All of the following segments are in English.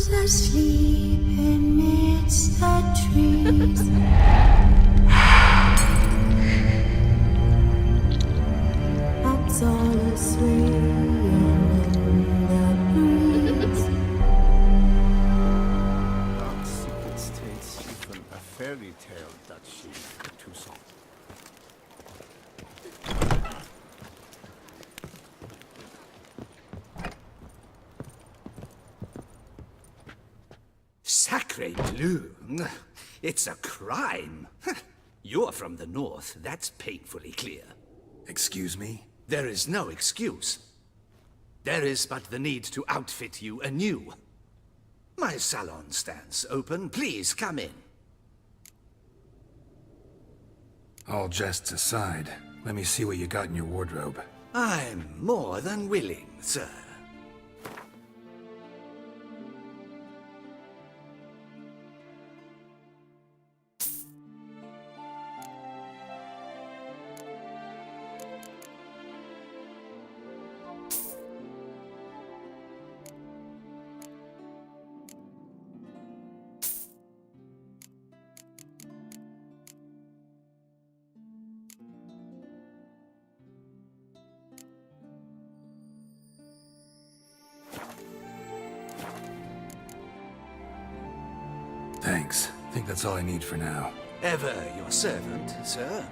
Who's asleep amidst the trees? That's all swaying in the breeze. Dark secret states even a fairy tale that she's too soft. Sacre bleu! It's a crime! You're from the north, that's painfully clear. Excuse me? There is no excuse. There is but the need to outfit you anew. My salon stands open. Please come in. All jests aside, let me see what you got in your wardrobe. I'm more than willing, sir. Thanks. I think that's all I need for now. Ever your servant, sir.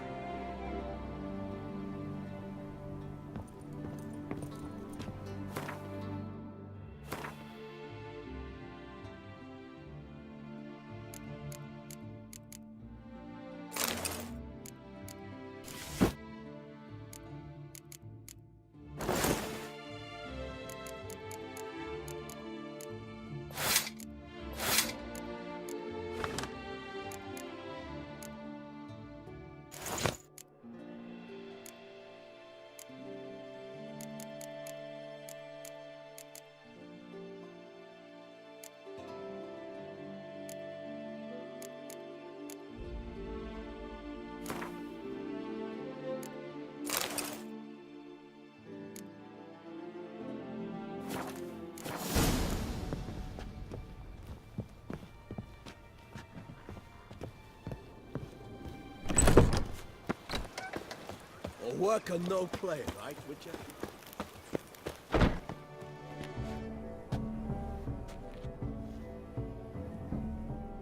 Work or no play, right, would you?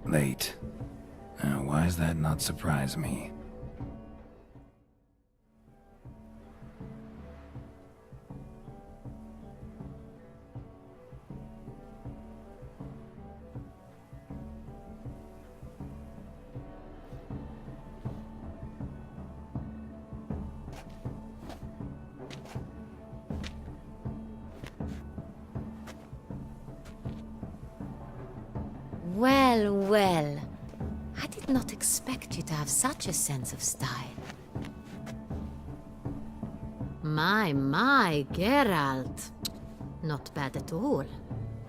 Late. Why does that not surprise me? Well, well. I did not expect you to have such a sense of style. My, Geralt. Not bad at all.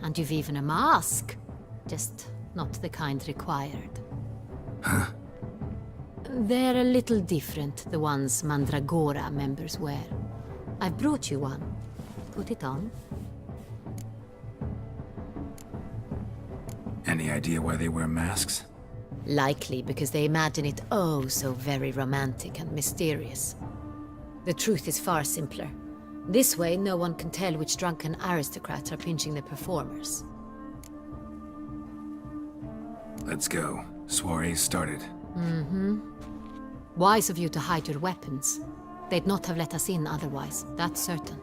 And you've even a mask. Just not the kind required. Huh? They're a little different, the ones Mandragora members wear. I've brought you one. Put it on. Any idea why they wear masks? Likely because they imagine it oh so very romantic and mysterious. The truth is far simpler. This way, no one can tell which drunken aristocrats are pinching the performers. Let's go. Soiree's started. Wise of you to hide your weapons. They'd not have let us in otherwise, that's certain.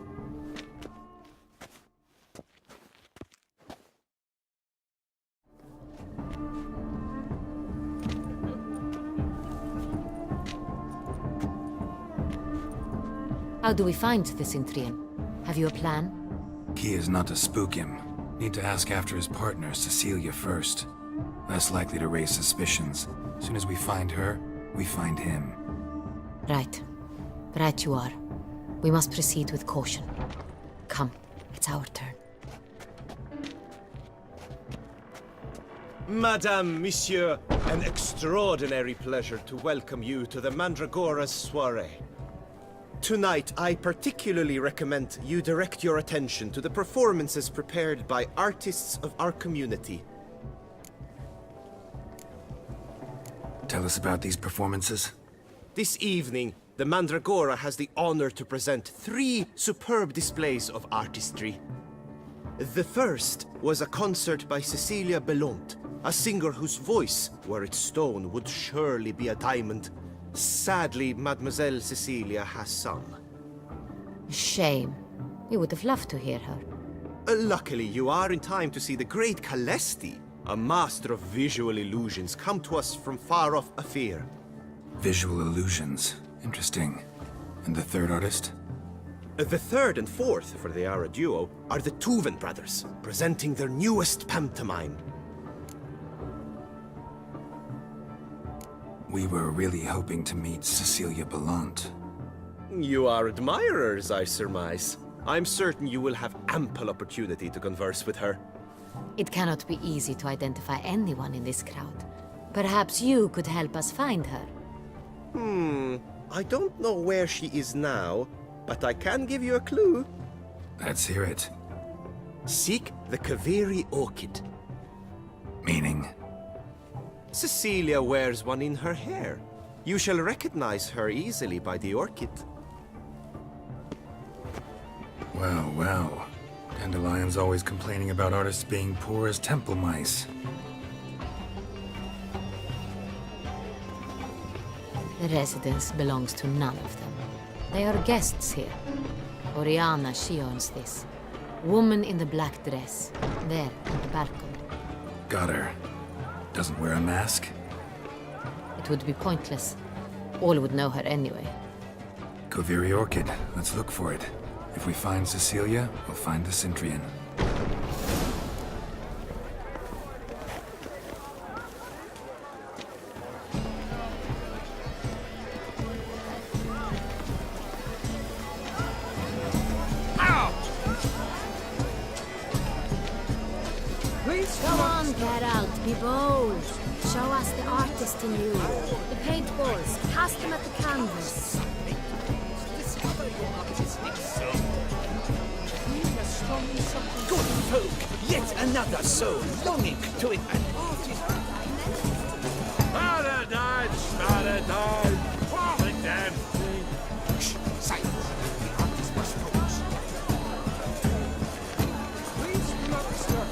How do we find the Cintrian? Have you a plan? Key is not to spook him. Need to ask after his partner, Cecilia, first. Less likely to raise suspicions. As soon as we find her, we find him. Right. Right you are. We must proceed with caution. Come, it's our turn. Madame, Monsieur, an extraordinary pleasure to welcome you to the Mandragora's soiree. Tonight, I particularly recommend you direct your attention to the performances prepared by artists of our community. Tell us about these performances. This evening, the Mandragora has the honor to present 3 superb displays of artistry. The first was a concert by Cecilia Belont, a singer whose voice, were it stone, would surely be a diamond. Sadly, Mademoiselle Cecilia has sung. Shame. We would have loved to hear her. Luckily, you are in time to see the great Calesti, a master of visual illusions, come to us from far off Afir. Visual illusions. Interesting. And the third artist? The third and fourth, for they are a duo, are the Tuven brothers, presenting their newest pantomime. We were really hoping to meet Cecilia Bellant. You are admirers, I surmise. I'm certain you will have ample opportunity to converse with her. It cannot be easy to identify anyone in this crowd. Perhaps you could help us find her. I don't know where she is now, but I can give you a clue. Let's hear it. Seek the Kaveri orchid. Meaning? Cecilia wears one in her hair. You shall recognize her easily by the orchid. Well, well. Dandelion's always complaining about artists being poor as temple mice. The residence belongs to none of them. They are guests here. Oriana, she owns this. Woman in the black dress. There, on the balcony. Got her. Doesn't wear a mask? It would be pointless. All would know her anyway. Kaveri Orchid. Let's look for it. If we find Cecilia, we'll find the Cintrian. Come on, get out, be bold. Show us the artist in you. The paintballs, cast them at the canvas. Good folk, yet another soul longing to it. Paradise, paradise, what a damn thing. Shh, silence. The artist must focus. Please do not disturb.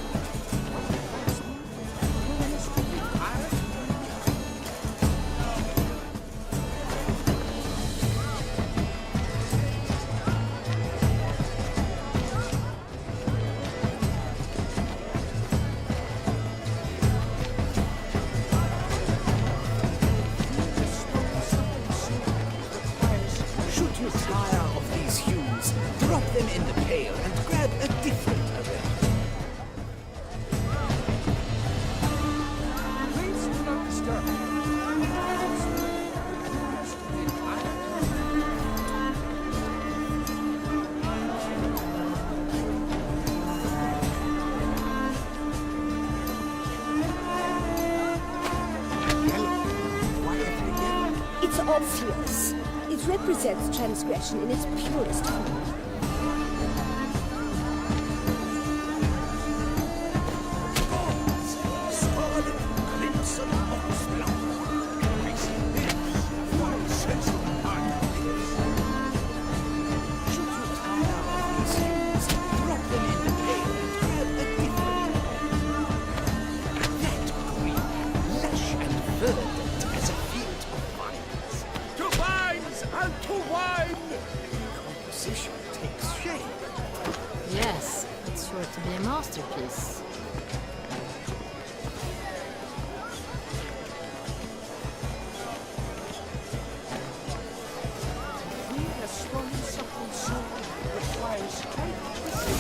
Should you tire of these hues, drop them in the pail and grab a different array. Please do not disturb. It's obvious. It represents transgression in its purest form. Scarlet crimson oxblood. One sense of darkness. Should you tire of these hues, drop them in the pail and grab a different. That green, lush and verdant as a field of vines. To vines and to wine! Composition takes shape. Yes, it's sure to be a masterpiece.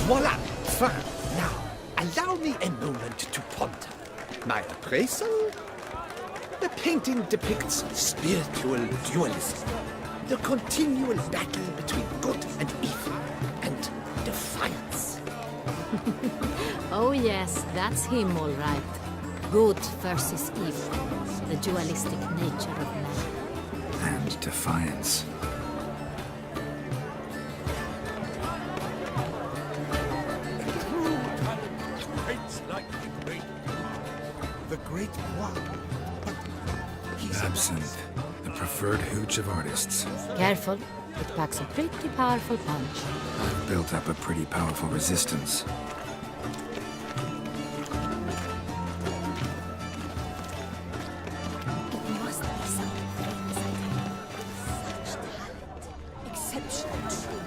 Voila! Fine. Now, allow me a moment to ponder. My appraisal? The painting depicts spiritual dualism. The continual battle between good and evil. And defiance. Oh yes, that's him all right. Good versus evil. The dualistic nature of man. And defiance. great one. But he's Absinthe, the preferred hooch of artists. Careful, it packs a pretty powerful punch. I've built up a pretty powerful resistance. It must be something inside him. Such talent. Exceptional true.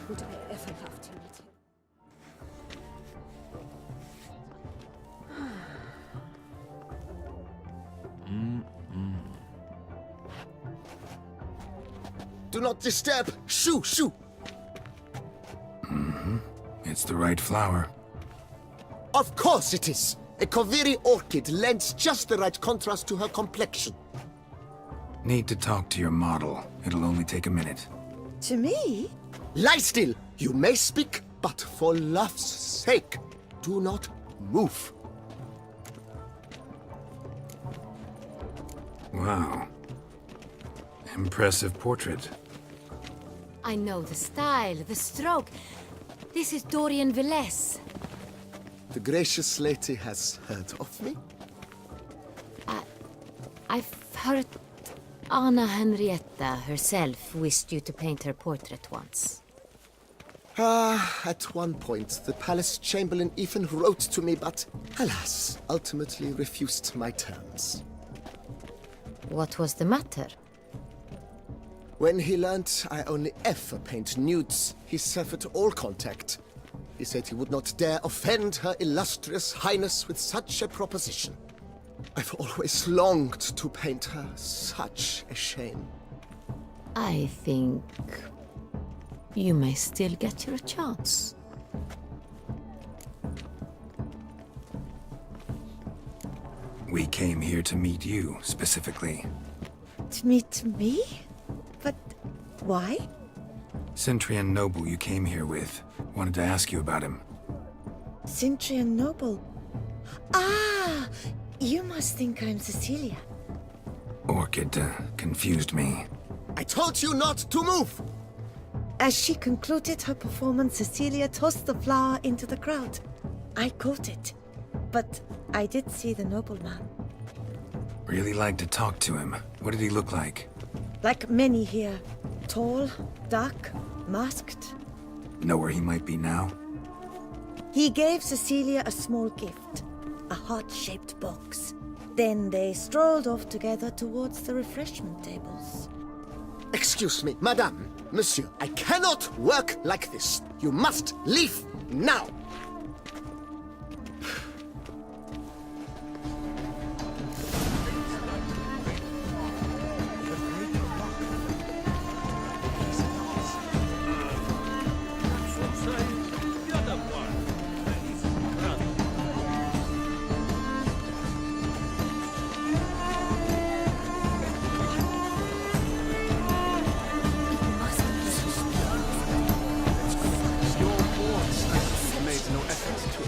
Would I ever have to meet him? Do not disturb! Shoo! Shoo! It's the right flower. Of course it is! A Koviri orchid lends just the right contrast to her complexion. Need to talk to your model. It'll only take a minute. To me? Lie still! You may speak, but for love's sake, do not move. Wow. Impressive portrait. I know the style, the stroke. This is Dorian Villesse. The gracious lady has heard of me? I've heard Anna Henrietta herself wished you to paint her portrait once. At one point, the palace chamberlain even wrote to me, but alas, ultimately refused my terms. What was the matter? When he learned I only ever paint nudes, he severed all contact. He said he would not dare offend Her Illustrious Highness with such a proposition. I've always longed to paint her. Such a shame. I think you may still get your chance. We came here to meet you, specifically. To meet me? But why? Centrian noble you came here with. Wanted to ask you about him. Cintrian Noble. Ah! You must think I'm Cecilia. Orchid confused me. I told you not to move! As she concluded her performance, Cecilia tossed the flower into the crowd. I caught it, but I did see the nobleman. Really like to talk to him. What did he look like? Like many here. Tall, dark, masked. Know where he might be now? He gave Cecilia a small gift, a heart-shaped box. Then they strolled off together towards the refreshment tables. Excuse me, madame, monsieur, I cannot work like this. You must leave now!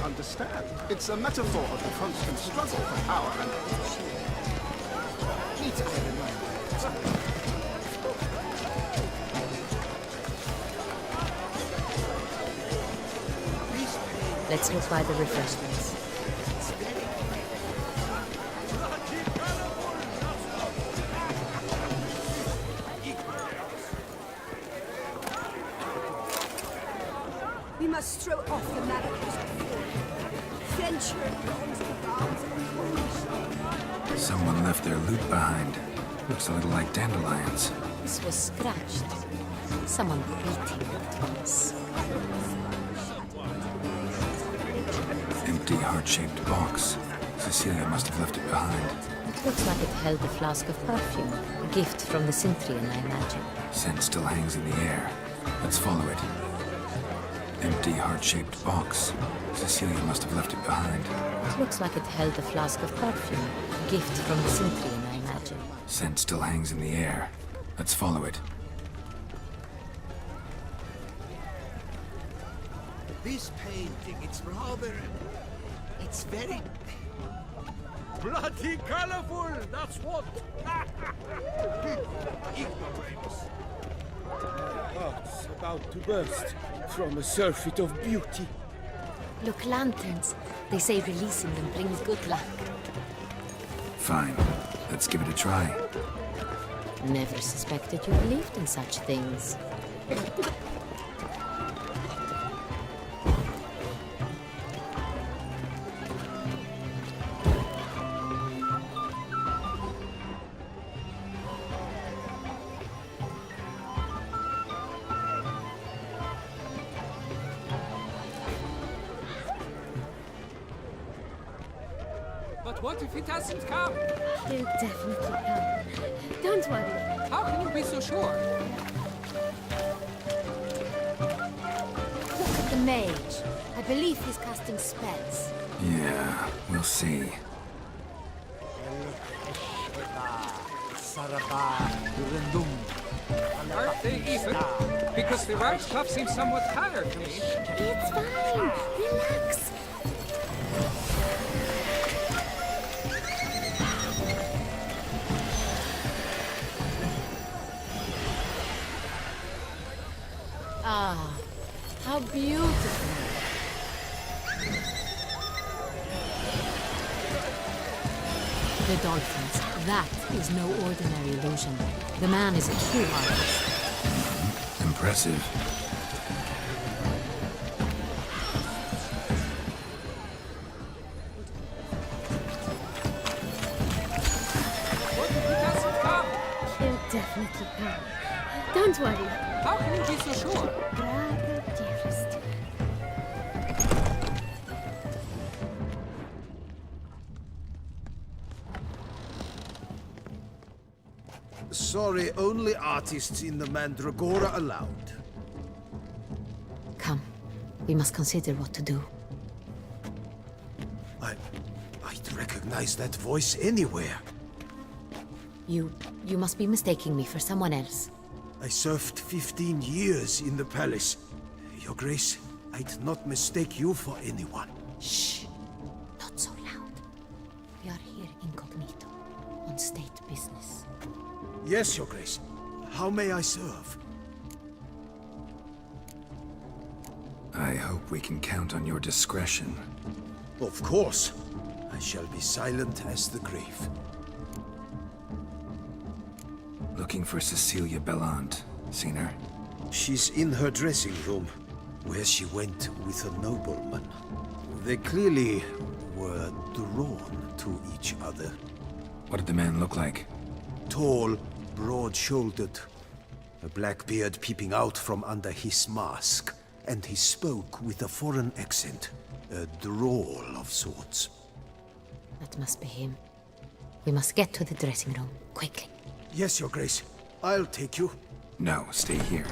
Understand. It's a metaphor of the constant struggle for power and need I remind you? Let's look by the refreshments. We must throw off the manacles before Someone left their loot behind. Looks a little like dandelions. This was scratched. Someone beat him with it once. Empty heart-shaped box. Cecilia must have left it behind. It looks like it held a flask of perfume. A gift from the Cintrian, I imagine. Scent still hangs in the air. Let's follow it. Empty heart-shaped box. Cecilia must have left it behind. It looks like it held a flask of perfume. A gift from the Cintrian, I imagine. Scent still hangs in the air. Let's follow it. This painting, it's rather... It's very... Bloody colorful, that's what! ignorance. Hearts about to burst from a surfeit of beauty. Look, lanterns. They say releasing them brings good luck. Fine. Let's give it a try. Never suspected you believed in such things. But what if he doesn't come? He'll definitely come. Don't worry. How can you be so sure? Look at the mage. I believe he's casting spells. Yeah, we'll see. Aren't they even? Because the right stuff seems somewhat tired to me. It's fine. Relax. Ah, how beautiful. The dolphins. That is no ordinary illusion. The man is a true artist. Impressive. What if he doesn't come? He'll definitely come. Don't worry. How can you be so sure? Brother dearest. Sorry, only artists in the Mandragora allowed. Come. We must consider what to do. I'd recognize that voice anywhere. You must be mistaking me for someone else. I served 15 years in the palace. Your Grace, I'd not mistake you for anyone. Shh. Not so loud. We are here incognito, on state business. Yes, Your Grace. How may I serve? I hope we can count on your discretion. Of course. I shall be silent as the grave. Looking for Cecilia Bellant. Seen her? She's in her dressing room, where she went with a nobleman. They clearly were drawn to each other. What did the man look like? Tall, broad-shouldered, a black beard peeping out from under his mask, and he spoke with a foreign accent, a drawl of sorts. That must be him. We must get to the dressing room, quickly. Yes, Your Grace. I'll take you. No, stay here.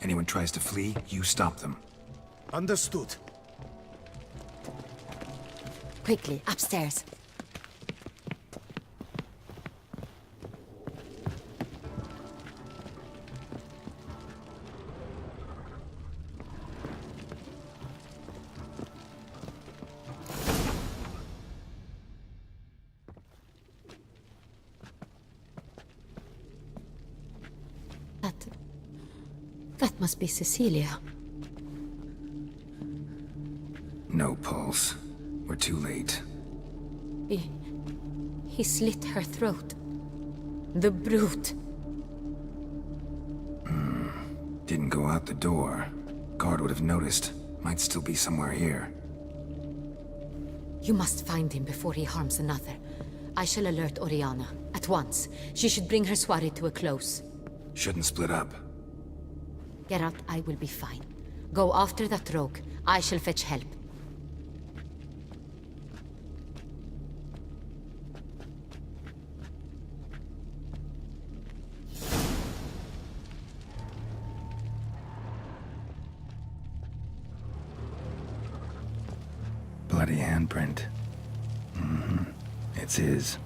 Anyone tries to flee, you stop them. Understood. Quickly, upstairs. That must be Cecilia. No pulse. We're too late. He slit her throat. The brute. Didn't go out the door. Guard would have noticed. Might still be somewhere here. You must find him before he harms another. I shall alert Oriana. At once. She should bring her soirée to a close. Shouldn't split up. Geralt, I will be fine. Go after that rogue. I shall fetch help. Bloody handprint. It's his.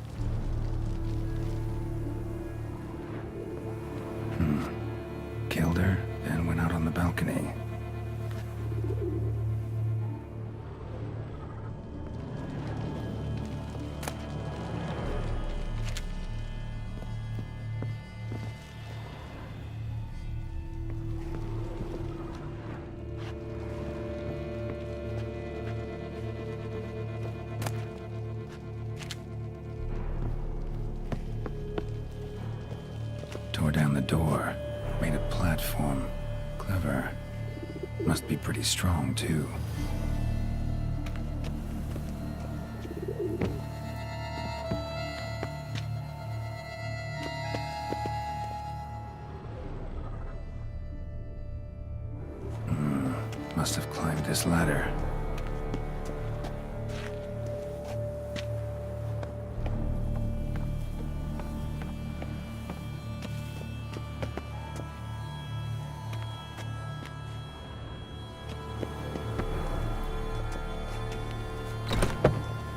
Killed her, and went out on the balcony. door. Made a platform. Clever. Must be pretty strong, too. Must have climbed this ladder.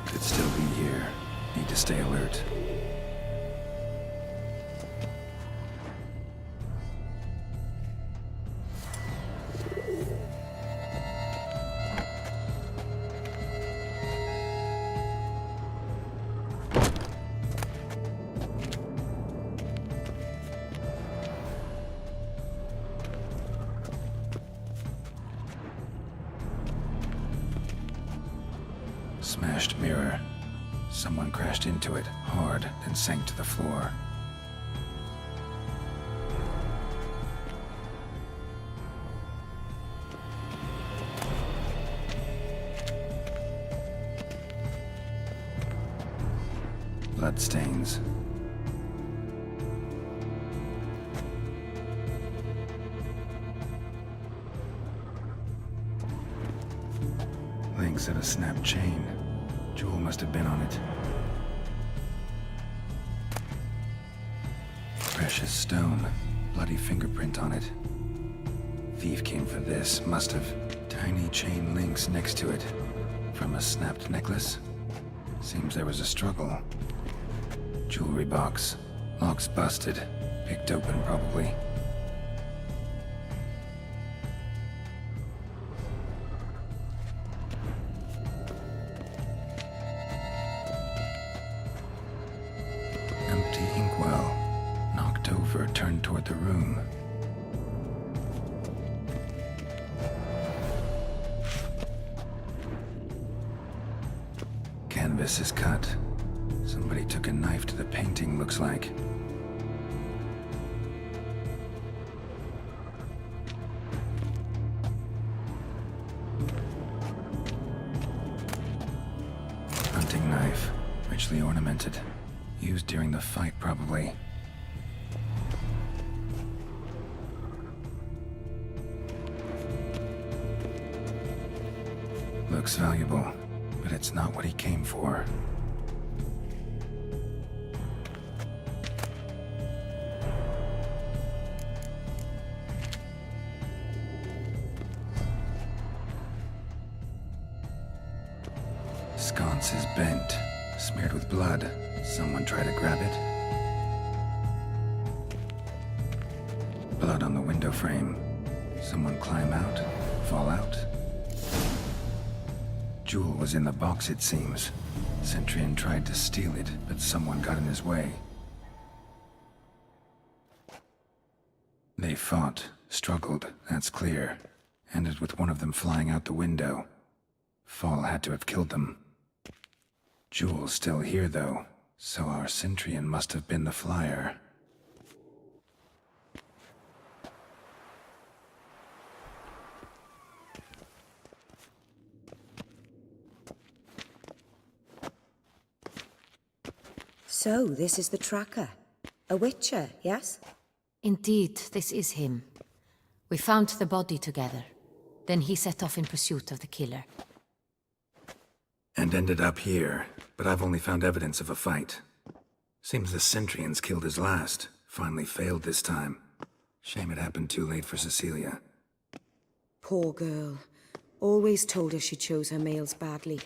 Could still be here. Need to stay alert. Smashed mirror. Someone crashed into it hard, then sank to the floor. Bloodstains. Links of a snapped chain. Jewel must have been on it. Precious stone. Bloody fingerprint on it. Thief came for this. Must have. Tiny chain links next to it. From a snapped necklace? Seems there was a struggle. Jewelry box. Lock's busted. Picked open, probably. Empty inkwell. Knocked over, turned toward the room. Canvas is cut. Somebody took a knife to the painting, looks like. Hunting knife. Richly ornamented. Used during the fight, probably. Looks valuable, but it's not what he came for. Sconce is bent, smeared with blood. Someone try to grab it? Blood on the window frame. Someone climb out? Fall out? Jewel was in the box, it seems. Centurion tried to steal it, but someone got in his way. They fought, struggled, that's clear. Ended with one of them flying out the window. Fall had to have killed them. Jewel's still here, though, so our Centurion must have been the flyer. So, this is the tracker. A witcher, yes? Indeed, this is him. We found the body together. Then he set off in pursuit of the killer. And ended up here, but I've only found evidence of a fight. Seems the Centurions killed his last. Finally failed this time. Shame it happened too late for Cecilia. Poor girl. Always told her she chose her males badly.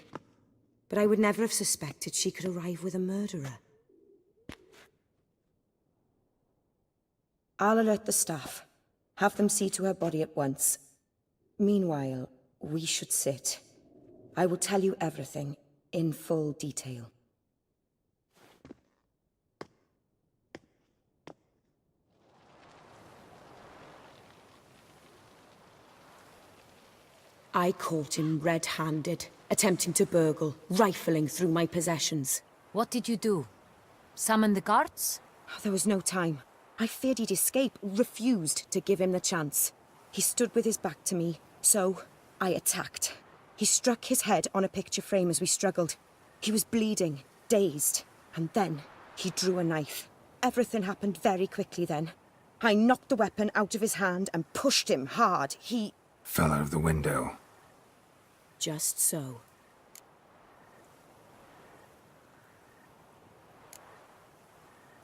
But I would never have suspected she could arrive with a murderer. I'll alert the staff. Have them see to her body at once. Meanwhile, we should sit. I will tell you everything, in full detail. I caught him red-handed, attempting to burgle, rifling through my possessions. What did you do? Summon the guards? There was no time. I feared he'd escape, refused to give him the chance. He stood with his back to me, so I attacked. He struck his head on a picture frame as we struggled. He was bleeding, dazed, and then he drew a knife. Everything happened very quickly then. I knocked the weapon out of his hand and pushed him hard. He Fell out of the window. just so.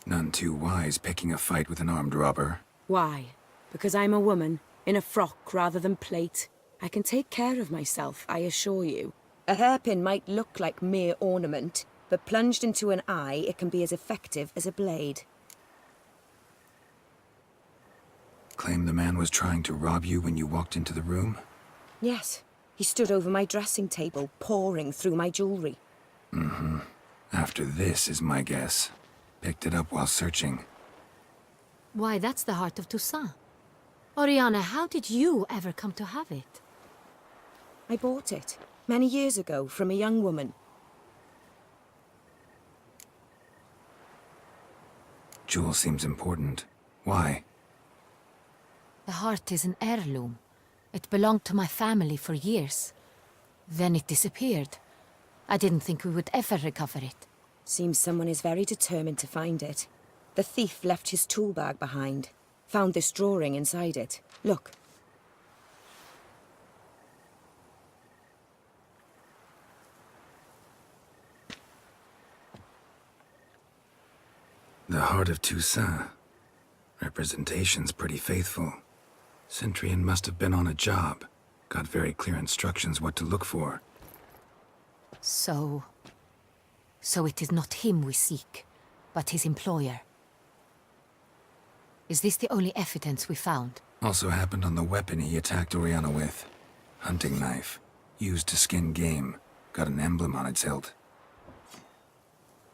None too wise picking a fight with an armed robber. Why? Because I'm a woman, in a frock rather than plate. I can take care of myself, I assure you. A hairpin might look like mere ornament, but plunged into an eye, it can be as effective as a blade. Claim the man was trying to rob you when you walked into the room? Yes. He stood over my dressing table, pouring through my jewelry. Mm-hmm. After this is my guess. Picked it up while searching. Why, that's the heart of Toussaint. Oriana, how did you ever come to have it? I bought it, many years ago, from a young woman. Jewel seems important. Why? The heart is an heirloom. It belonged to my family for years. Then it disappeared. I didn't think we would ever recover it. Seems someone is very determined to find it. The thief left his tool bag behind. Found this drawing inside it. Look. The heart of Toussaint. Representation's pretty faithful. Centurion must have been on a job. Got very clear instructions what to look for. So it is not him we seek, but his employer. Is this the only evidence we found? Also happened on the weapon he attacked Oriana with. Hunting knife. Used to skin game. Got an emblem on its hilt.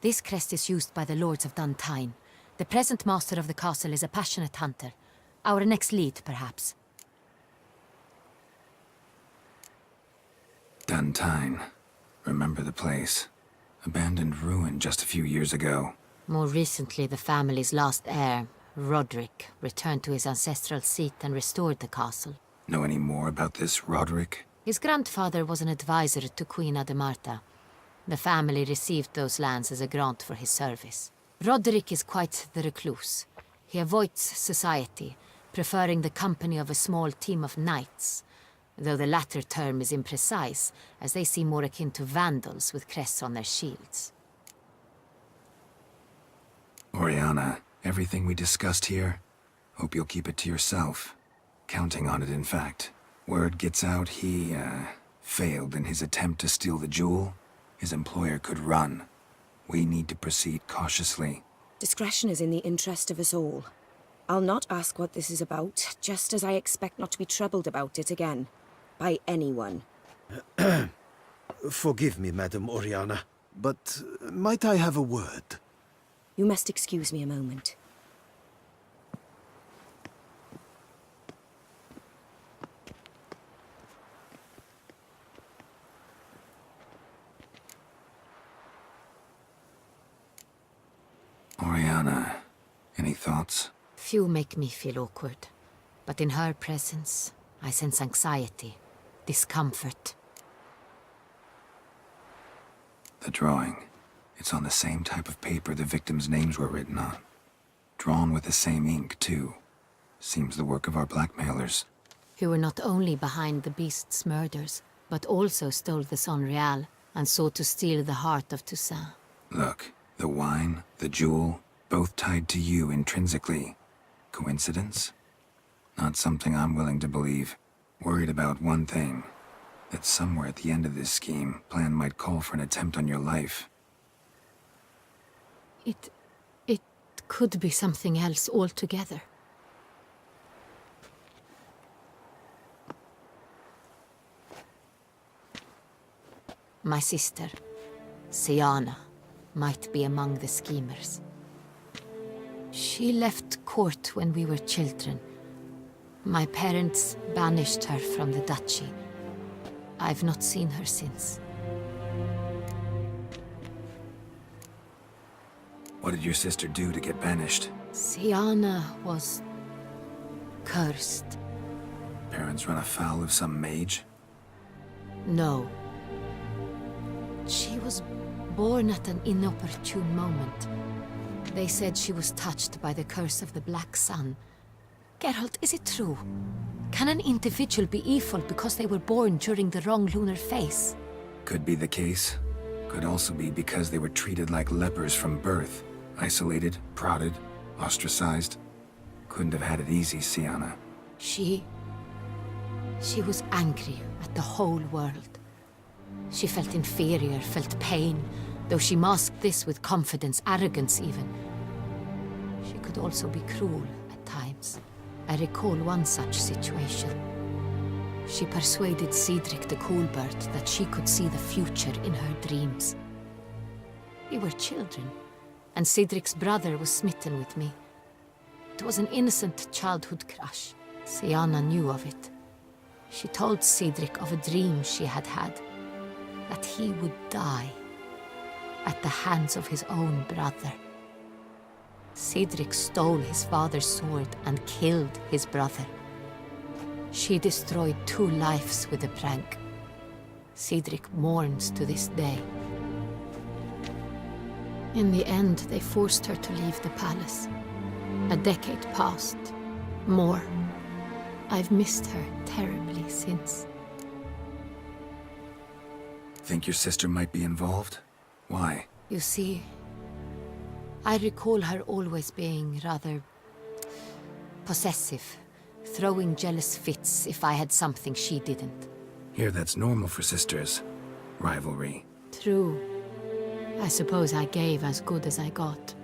This crest is used by the lords of Duntine. The present master of the castle is a passionate hunter. Our next lead, perhaps. Duntine. Remember the place. Abandoned ruin just a few years ago. More recently, the family's last heir, Roderick, returned to his ancestral seat and restored the castle. Know any more about this Roderick? His grandfather was an advisor to Queen Ademarta. The family received those lands as a grant for his service. Roderick is quite the recluse. He avoids society, preferring the company of a small team of knights, though the latter term is imprecise, as they seem more akin to vandals with crests on their shields. Oriana, everything we discussed here, hope you'll keep it to yourself. Counting on it, in fact. Word gets out he, failed in his attempt to steal the jewel. His employer could run. We need to proceed cautiously. Discretion is in the interest of us all. I'll not ask what this is about, just as I expect not to be troubled about it again. By anyone. Forgive me, Madam Oriana, but might I have a word? You must excuse me a moment. Oriana, any thoughts? Few make me feel awkward, but in her presence, I sense anxiety, discomfort. The drawing. It's on the same type of paper the victims' names were written on. Drawn with the same ink, too. Seems the work of our blackmailers. Who were not only behind the beast's murders, but also stole the Son Real and sought to steal the heart of Toussaint. Look, the wine, the jewel, both tied to you intrinsically. Coincidence? Not something I'm willing to believe. Worried about one thing. That somewhere at the end of this scheme, plan might call for an attempt on your life. It could be something else altogether. My sister, Siana, might be among the schemers. She left court when we were children. My parents banished her from the duchy. I've not seen her since. What did your sister do to get banished? Sienna was cursed. Parents run afoul of some mage? No. She was born at an inopportune moment. They said she was touched by the curse of the Black Sun. Geralt, is it true? Can an individual be evil because they were born during the wrong lunar phase? Could be the case. Could also be because they were treated like lepers from birth. Isolated, prodded, ostracized. Couldn't have had it easy, Sienna. She was angry at the whole world. She felt inferior, felt pain, though she masked this with confidence, arrogance even. She could also be cruel at times. I recall one such situation. She persuaded Cedric the Coolbird that she could see the future in her dreams. We were children, and Cedric's brother was smitten with me. It was an innocent childhood crush. Sienna knew of it. She told Cedric of a dream she had had, that he would die at the hands of his own brother. Cedric stole his father's sword and killed his brother. She destroyed 2 lives with a prank. Cedric mourns to this day. In the end, they forced her to leave the palace. A decade passed. More. I've missed her terribly since. Think your sister might be involved? Why? You see, I recall her always being rather possessive, throwing jealous fits if I had something she didn't. Here, that's normal for sisters. Rivalry. True. I suppose I gave as good as I got.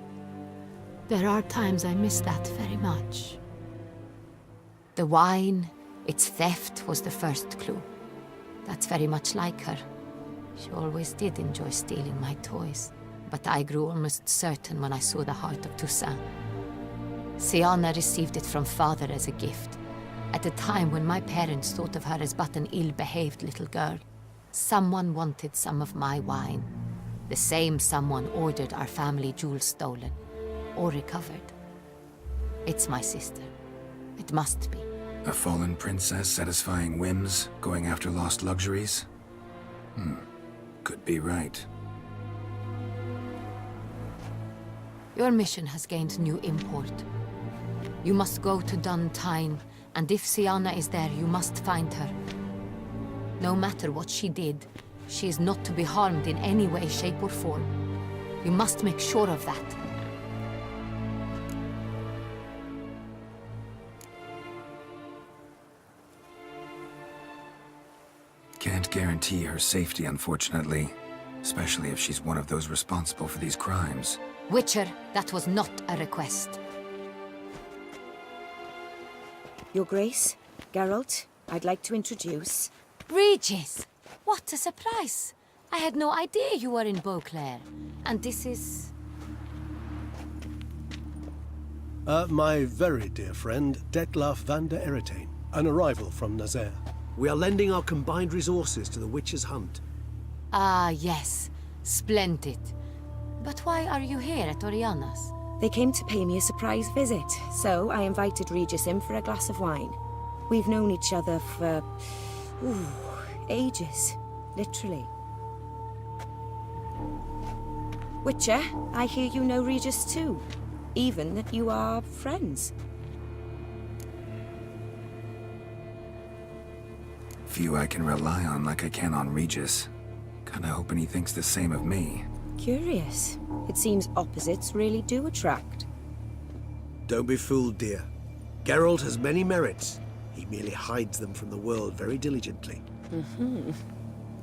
There are times I miss that very much. The wine, its theft, was the first clue. That's very much like her. She always did enjoy stealing my toys. But I grew almost certain when I saw the heart of Toussaint. Sienna received it from father as a gift, at a time when my parents thought of her as but an ill-behaved little girl. Someone wanted some of my wine. The same someone ordered our family jewels stolen, or recovered. It's my sister. It must be. A fallen princess satisfying whims, going after lost luxuries? Could be right. Your mission has gained new import. You must go to Dun Tyne, and if Sienna is there, you must find her. No matter what she did, she is not to be harmed in any way, shape, or form. You must make sure of that. Can't guarantee her safety, unfortunately. Especially if she's one of those responsible for these crimes. Witcher, that was not a request. Your Grace, Geralt, I'd like to introduce... Regis! What a surprise! I had no idea you were in Beauclair. And this is... My very dear friend, Detlaf van der Eretain, an arrival from Nazaire. We are lending our combined resources to the Witch's Hunt. Ah, yes. Splendid. But why are you here at Oriana's? They came to pay me a surprise visit, so I invited Regis in for a glass of wine. We've known each other for... ages. Literally. Witcher, I hear you know Regis too. Even that you are friends. Few I can rely on like I can on Regis. Kinda hoping he thinks the same of me. Curious. It seems opposites really do attract. Don't be fooled, dear. Geralt has many merits. He merely hides them from the world very diligently.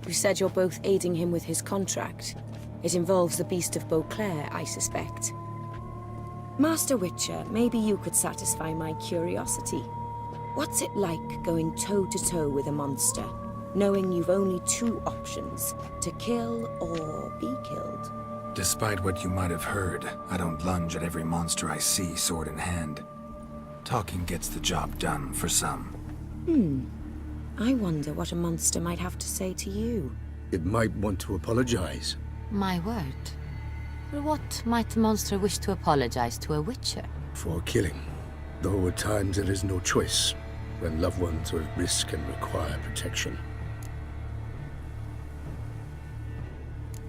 You said you're both aiding him with his contract. It involves the Beast of Beauclair, I suspect. Master Witcher, maybe you could satisfy my curiosity. What's it like going toe-to-toe with a monster, knowing you've only 2 options, to kill or be killed? Despite what you might have heard, I don't lunge at every monster I see sword in hand. Talking gets the job done for some. I wonder what a monster might have to say to you. It might want to apologize. My word. For what might the monster wish to apologize to a Witcher? For killing, though at times there is no choice when loved ones are at risk and require protection.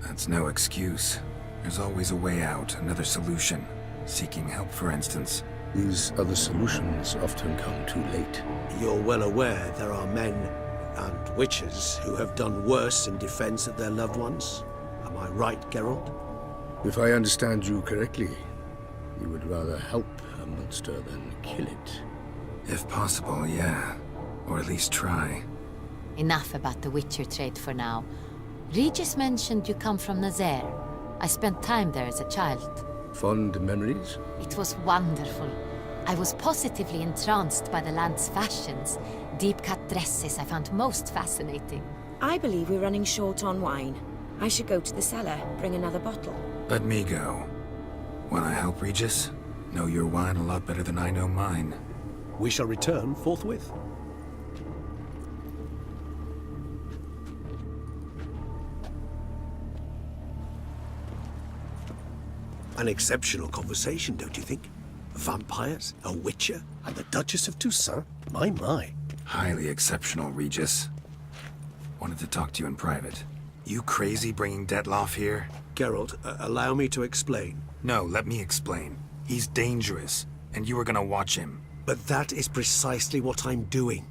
That's no excuse. There's always a way out, another solution. Seeking help, for instance. These other solutions often come too late. You're well aware there are men and witches who have done worse in defense of their loved ones. Am I right, Geralt? If I understand you correctly, you would rather help a monster than kill it. If possible, yeah. Or at least try. Enough about the Witcher trade for now. Regis mentioned you come from Nazaire. I spent time there as a child. Fond memories? It was wonderful. I was positively entranced by the land's fashions. Deep-cut dresses I found most fascinating. I believe we're running short on wine. I should go to the cellar, bring another bottle. Let me go. Wanna help, Regis? Know your wine a lot better than I know mine. We shall return forthwith. An exceptional conversation, don't you think? Vampires, a witcher, And the Duchess of Toussaint? My. Highly exceptional, Regis. Wanted to talk to you in private. You crazy bringing Detloff here? Geralt, allow me to explain. No, let me explain. He's dangerous, and you were gonna watch him. But that is precisely what I'm doing.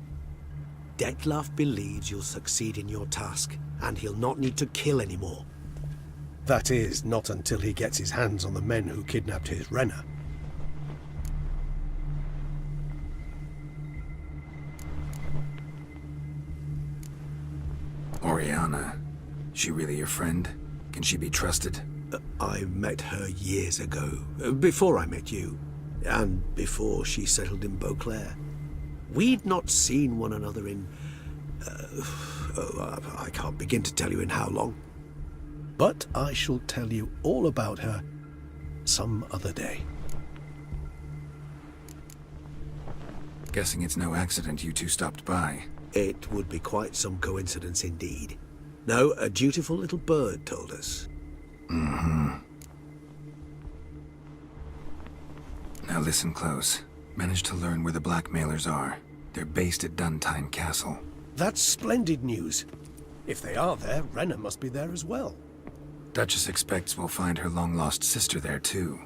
Detloff believes you'll succeed in your task, and he'll not need to kill anymore. That is, not until he gets his hands on the men who kidnapped his Renner. Oriana. She really your friend? Can she be trusted? I met her years ago, before I met you, and before she settled in Beauclair. We'd not seen one another in... I can't begin to tell you in how long. But I shall tell you all about her some other day. Guessing it's no accident you two stopped by. It would be quite some coincidence indeed. No, a dutiful little bird told us. Mm-hmm. Now listen close. Managed to learn where the blackmailers are. They're based at Duntine Castle. That's splendid news. If they are there, Renner must be there as well. Duchess expects we'll find her long-lost sister there, too.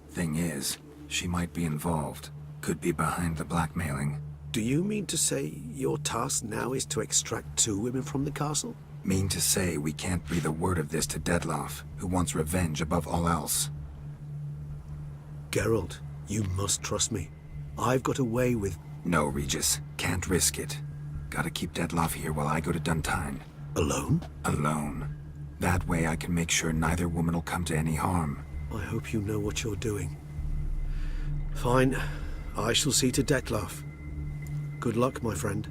Thing is, she might be involved. Could be behind the blackmailing. Do you mean to say your task now is to extract 2 women from the castle? Mean to say we can't breathe a word of this to Detloff, who wants revenge above all else. Geralt, you must trust me. I've got a way with... No, Regis. Can't risk it. Gotta keep Detloff here while I go to Duntine. Alone? Alone. That way I can make sure neither woman will come to any harm. I hope you know what you're doing. Fine. I shall see to Detloff. Good luck, my friend.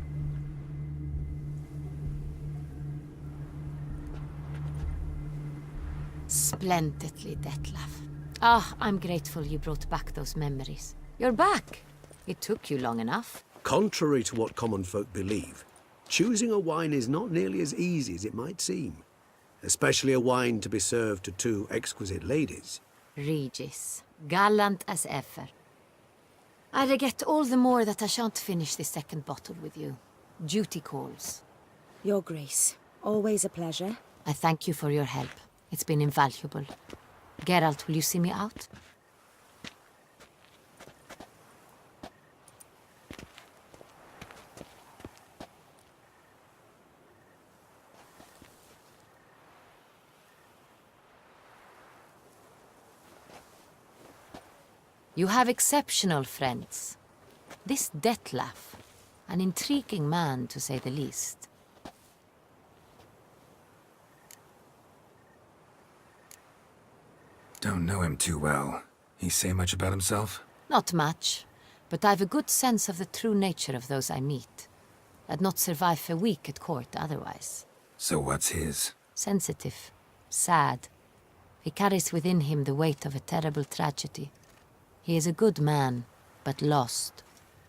Splendidly, Detlaff. Ah, I'm grateful you brought back those memories. You're back. It took you long enough. Contrary to what common folk believe, choosing a wine is not nearly as easy as it might seem. Especially a wine to be served to 2 exquisite ladies. Regis, gallant as ever. I regret all the more that I shan't finish this second bottle with you. Duty calls. Your Grace, always a pleasure. I thank you for your help. It's been invaluable. Geralt, will you see me out? You have exceptional friends. This Detlaff, an intriguing man to say the least. Don't know him too well. He say much about himself? Not much, but I've a good sense of the true nature of those I meet. I'd not survive a week at court otherwise. So what's his? Sensitive, sad. He carries within him the weight of a terrible tragedy. He is a good man, but lost,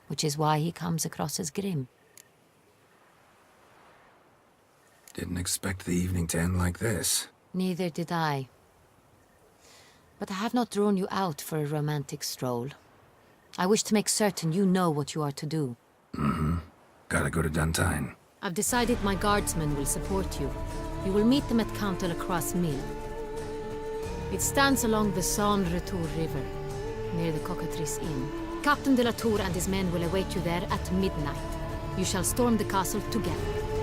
which is why he comes across as grim. Didn't expect the evening to end like this. Neither did I. But I have not drawn you out for a romantic stroll. I wish to make certain you know what you are to do. Gotta go to Duntine. I've decided my guardsmen will support you. You will meet them at Count de la Croix Mill. It stands along the Saône-Retour River, near the Cockatrice Inn. Captain de la Tour and his men will await you there at midnight. You shall storm the castle together.